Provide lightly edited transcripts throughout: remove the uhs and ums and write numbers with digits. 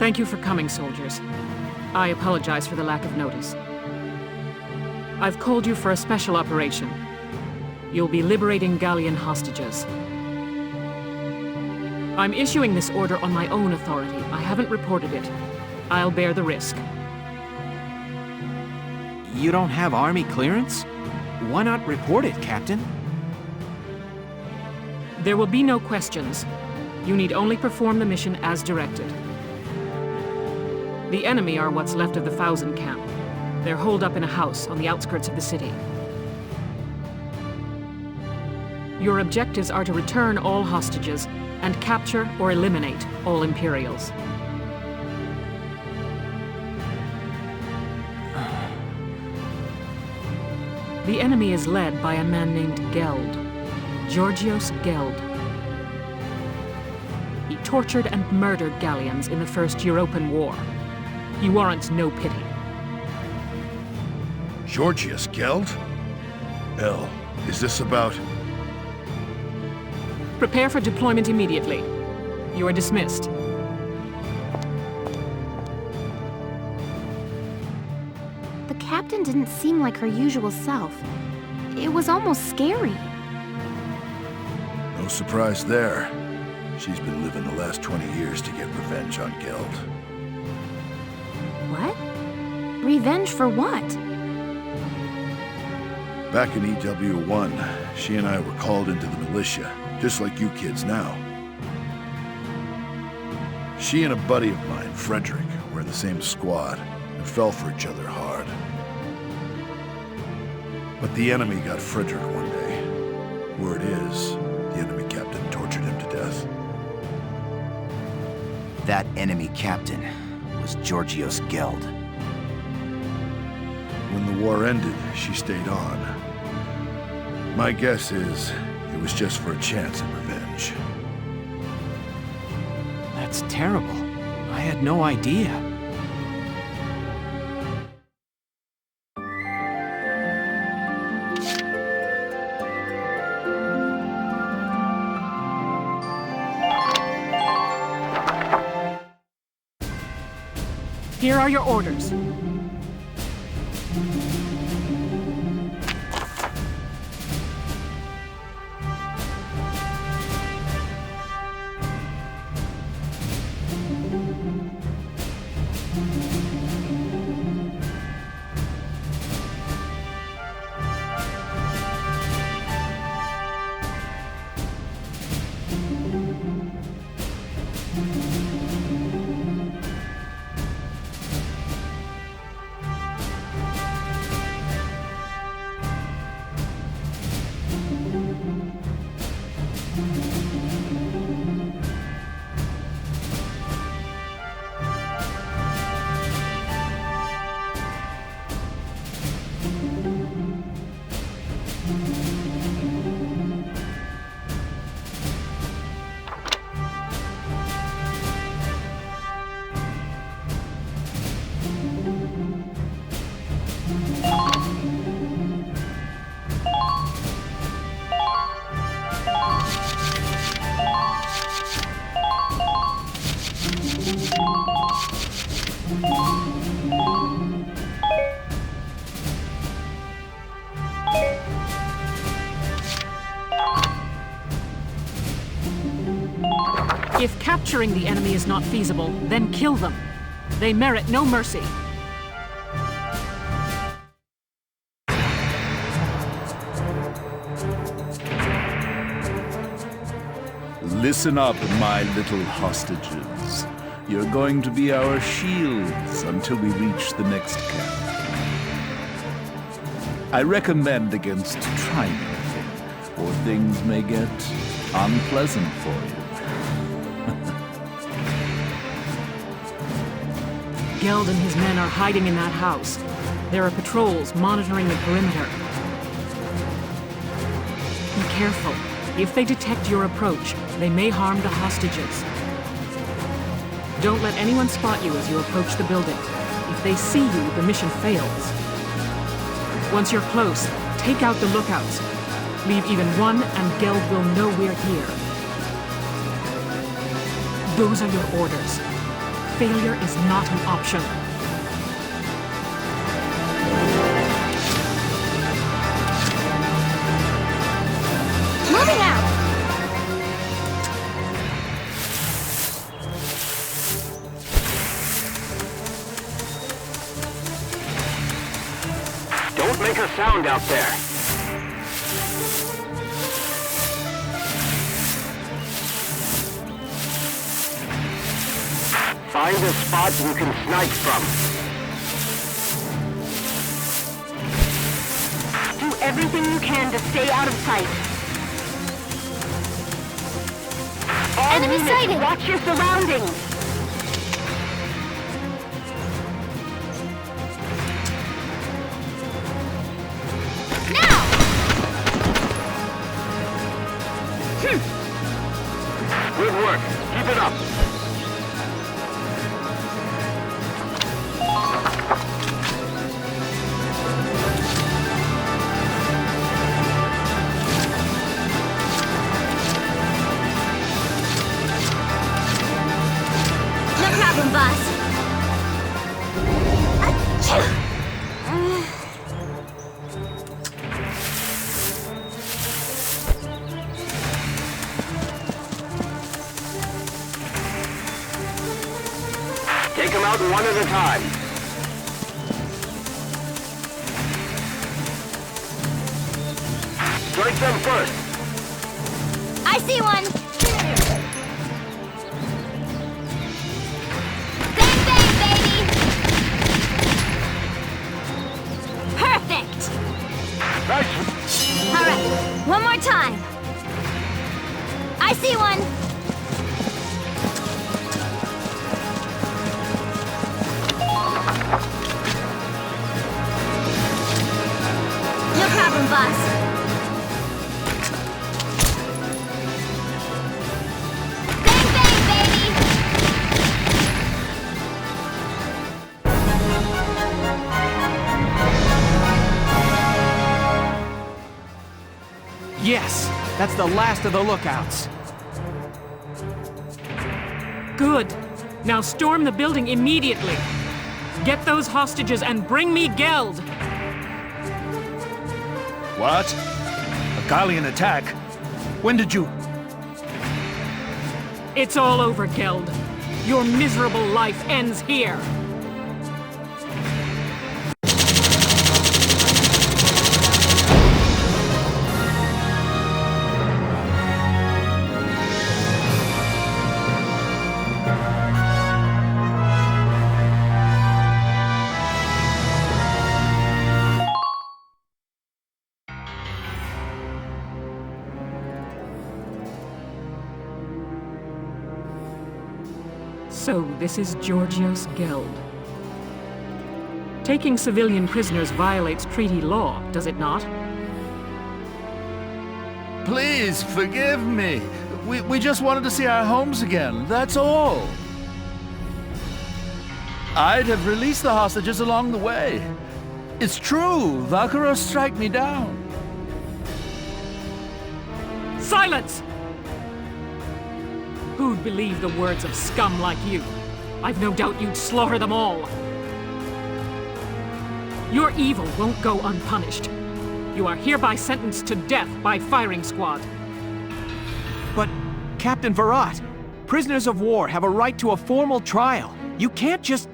Thank you for coming, soldiers. I apologize for the lack of notice. I've called you for a special operation. You'll be liberating Gallian hostages. I'm issuing this order on my own authority. I haven't reported it. I'll bear the risk. You don't have army clearance? Why not report it, Captain? There will be no questions. You need only perform the mission as directed. The enemy are what's left of the Thousand Camp. They're holed up in a house on the outskirts of the city. Your objectives are to return all hostages and capture or eliminate all Imperials. The enemy is led by a man named Geld, Georgios Geld. He tortured and murdered Gallians in the First European War. He warrants no pity. Georgios Geld? Hell, is this about... Prepare for deployment immediately. You are dismissed. The captain didn't seem like her usual self. It was almost scary. No surprise there. She's been living the last 20 years to get revenge on Geld. What? Revenge for what? Back in EW1, she and I were called into the militia, just like you kids now. She and a buddy of mine, Frederick, were in the same squad and fell for each other hard. But the enemy got Frederick one day. Word is, the enemy captain tortured him to death. That enemy captain was Georgios Geld. When the war ended, she stayed on. My guess is it was just for a chance at revenge. That's terrible. I had no idea. Here are your orders. If capturing the enemy is not feasible, then kill them. They merit no mercy. Listen up, my little hostages. You're going to be our shields until we reach the next camp. I recommend against trying anything, or things may get unpleasant for you. Geld and his men are hiding in that house. There are patrols monitoring the perimeter. Be careful. If they detect your approach, they may harm the hostages. Don't let anyone spot you as you approach the building. If they see you, the mission fails. Once you're close, take out the lookouts. Leave even one, and Geld will know we're here. Those are your orders. Failure is not an option. Moving out! Don't make a sound out there. Find a spot you can snipe from. Do everything you can to stay out of sight. All Enemy units, sighted! watch your surroundings. Now! Good work. Keep it up. No problem, boss. Take them out one at a time. Strike them first. I see one! Bang, bang, baby! Perfect! Nice. Alright, one more time. I see one! No problem, boss. Bang, bang, baby! Yes, that's the last of the lookouts. Good. Now storm the building immediately. Get those hostages and bring me Geld. What? A Gallian attack? When did you... It's all over, Geld. Your miserable life ends here. So, this is Georgios Geld. Taking civilian prisoners violates treaty law, does it not? Please, forgive me. We just wanted to see our homes again, that's all. I'd have released the hostages along the way. It's true, Valkyria strike me down. Silence! Who'd believe the words of scum like you? I've no doubt you'd slaughter them all. Your evil won't go unpunished. You are hereby sentenced to death by firing squad. But, Captain Virat, prisoners of war have a right to a formal trial. You can't just...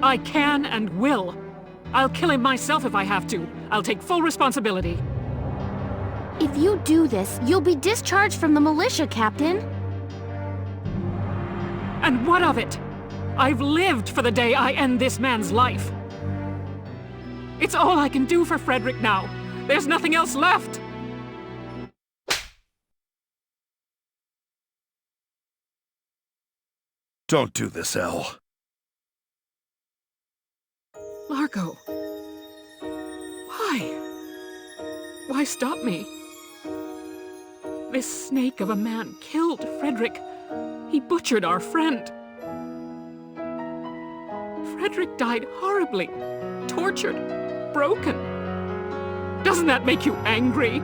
I can and will. I'll kill him myself if I have to. I'll take full responsibility. If you do this, you'll be discharged from the militia, Captain. And what of it? I've lived for the day I end this man's life. It's all I can do for Frederick now. There's nothing else left. Don't do this, Elle. Largo. Why? Why stop me? This snake of a man killed Frederick. He butchered our friend. Frederick died horribly, tortured, broken. Doesn't that make you angry?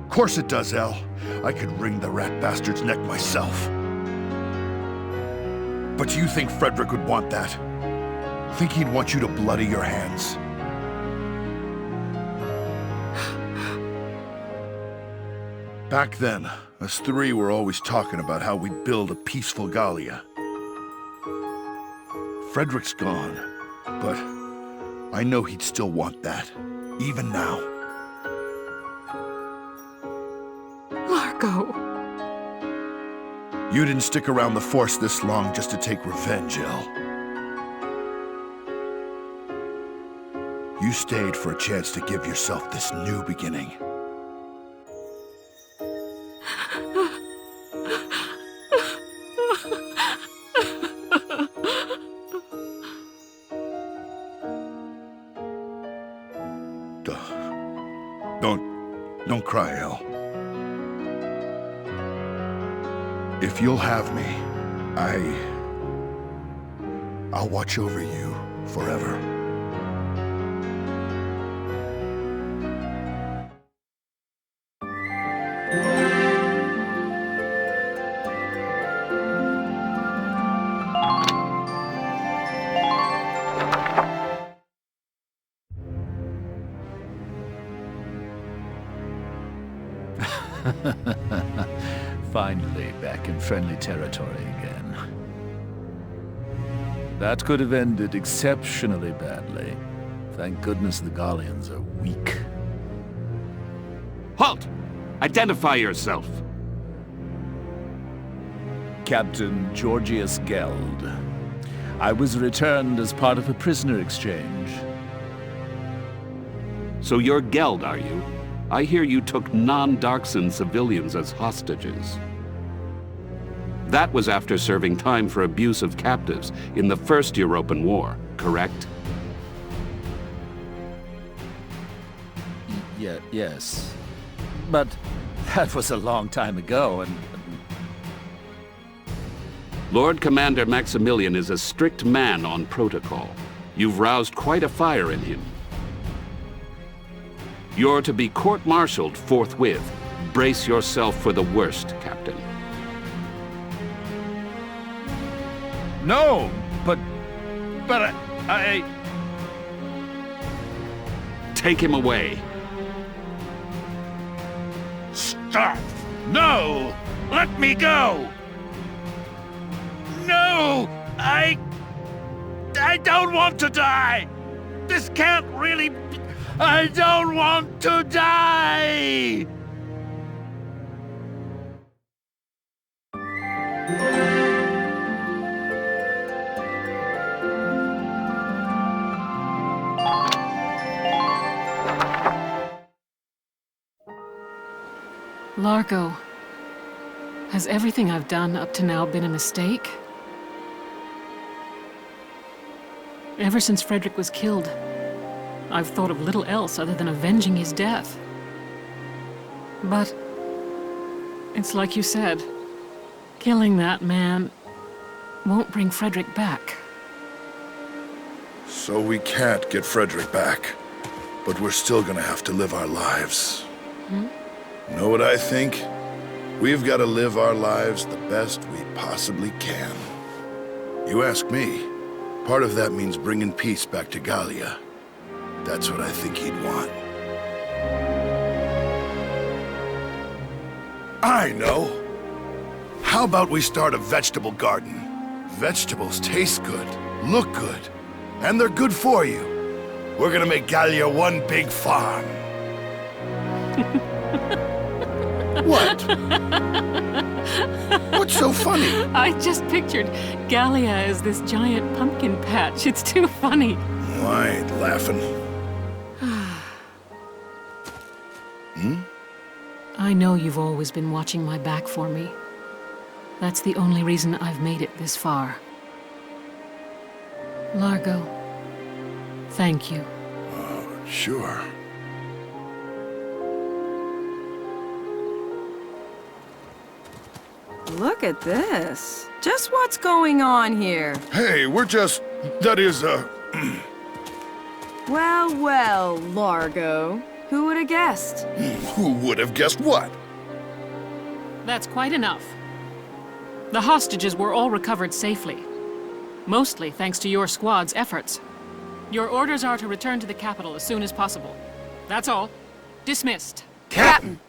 Of course it does, Elle. I could wring the rat bastard's neck myself. But you think Frederick would want that? Think he'd want you to bloody your hands? Back then, us three were always talking about how we'd build a peaceful Gallia. Frederick's gone, but I know he'd still want that, even now. Largo. You didn't stick around the Force this long just to take revenge, Elle. You stayed for a chance to give yourself this new beginning. Don't cry, Elle. If you'll have me, I'll watch over you forever. Finally, back in friendly territory again. That could have ended exceptionally badly. Thank goodness the Gallians are weak. Halt! Identify yourself. Captain Georgius Geld. I was returned as part of a prisoner exchange. So you're Geld, are you? I hear you took non-Darkson civilians as hostages. That was after serving time for abuse of captives in the First European War, correct? Yes. But that was a long time ago, and... Lord Commander Maximilian is a strict man on protocol. You've roused quite a fire in him. You're to be court-martialed forthwith. Brace yourself for the worst, Captain. No, but I... Take him away. Stop! No! Let me go! No! I don't want to die! This can't really be... I don't want to die! Largo, has everything I've done up to now been a mistake? Ever since Frederick was killed, I've thought of little else other than avenging his death. But it's like you said, killing that man won't bring Frederick back. So we can't get Frederick back, but we're still gonna have to live our lives. Know what I think? We've got to live our lives the best we possibly can. You ask me, part of that means bringing peace back to Gallia. That's what I think he'd want. I know! How about we start a vegetable garden? Vegetables taste good, look good, and they're good for you. We're gonna make Gallia one big farm. What? What's so funny? I just pictured Gallia as this giant pumpkin patch. It's too funny. I ain't laughing. I know you've always been watching my back for me. That's the only reason I've made it this far. Largo, thank you. Sure. Look at this. Just what's going on here? Hey, we're just... that is, Well, well, Largo. Who would have guessed? Who would have guessed what? That's quite enough. The hostages were all recovered safely. Mostly thanks to your squad's efforts. Your orders are to return to the capital as soon as possible. That's all. Dismissed. Captain!